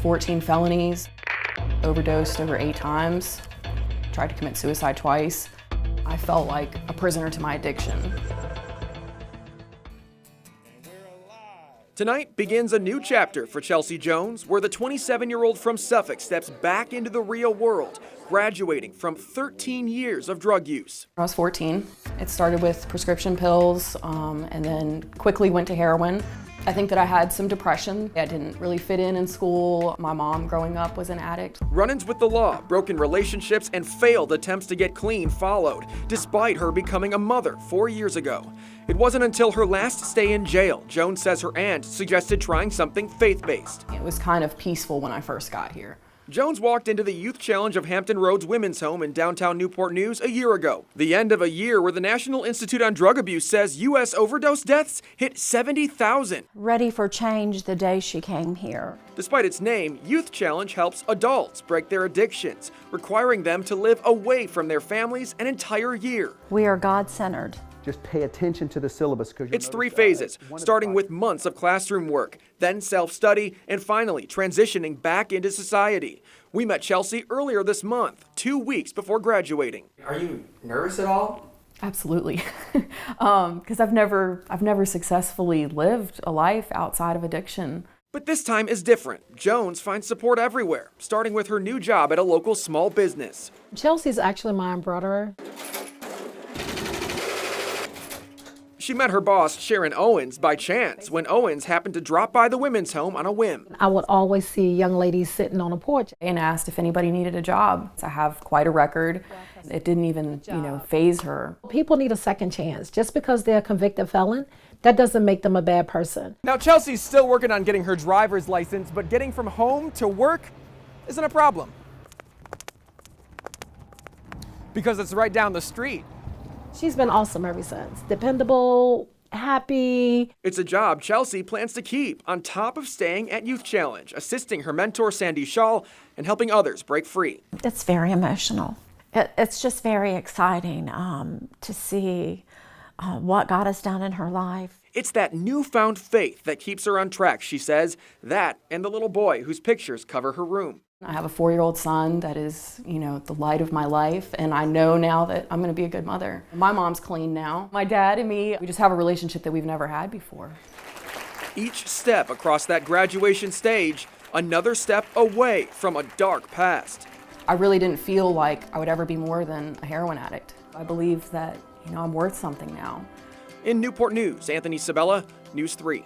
14 felonies, overdosed over 8 times, tried to commit suicide twice. I felt like a prisoner to my addiction. Tonight begins a new chapter for Chelsea Jones, where the 27-year-old from Suffolk steps back into the real world, graduating from 13 years of drug use. When I was 14, it started with prescription pills and then quickly went to heroin. I think that I had some depression. I didn't really fit in school. My mom growing up was an addict. Run-ins with the law, broken relationships, and failed attempts to get clean followed, despite her becoming a mother 4 years ago. It wasn't until her last stay in jail, Jones says her aunt suggested trying something faith-based. It was kind of peaceful when I first got here. Jones walked into the Youth Challenge of Hampton Roads Women's Home in downtown Newport News a year ago. The end of a year where the National Institute on Drug Abuse says U.S. overdose deaths hit 70,000. Ready for change the day she came here. Despite its name, Youth Challenge helps adults break their addictions, requiring them to live away from their families an entire year. We are God-centered. Just pay attention to the syllabus. It's 3 phases, starting with months of classroom work, then self-study, and finally transitioning back into society. We met Chelsea earlier this month, 2 weeks before graduating. Are you nervous at all? Absolutely, because I've never successfully lived a life outside of addiction. But this time is different. Jones finds support everywhere, starting with her new job at a local small business. Chelsea's actually my embroiderer. She met her boss, Sharon Owens, by chance when Owens happened to drop by the women's home on a whim. I would always see young ladies sitting on a porch. And asked if anybody needed a job. I have quite a record. It didn't even, faze her. People need a second chance. Just because they're a convicted felon, that doesn't make them a bad person. Now Chelsea's still working on getting her driver's license, but getting from home to work isn't a problem, because it's right down the street. She's been awesome ever since. Dependable, happy. It's a job Chelsea plans to keep on top of staying at Youth Challenge, assisting her mentor Sandy Shaw and helping others break free. It's very emotional. It's just very exciting to see what God has done in her life. It's that newfound faith that keeps her on track, she says. That and the little boy whose pictures cover her room. I have a 4-year-old son that is, the light of my life, and I know now that I'm going to be a good mother. My mom's clean now. My dad and me, we just have a relationship that we've never had before. Each step across that graduation stage, another step away from a dark past. I really didn't feel like I would ever be more than a heroin addict. I believe that, I'm worth something now. In Newport News, Anthony Sabella, News 3.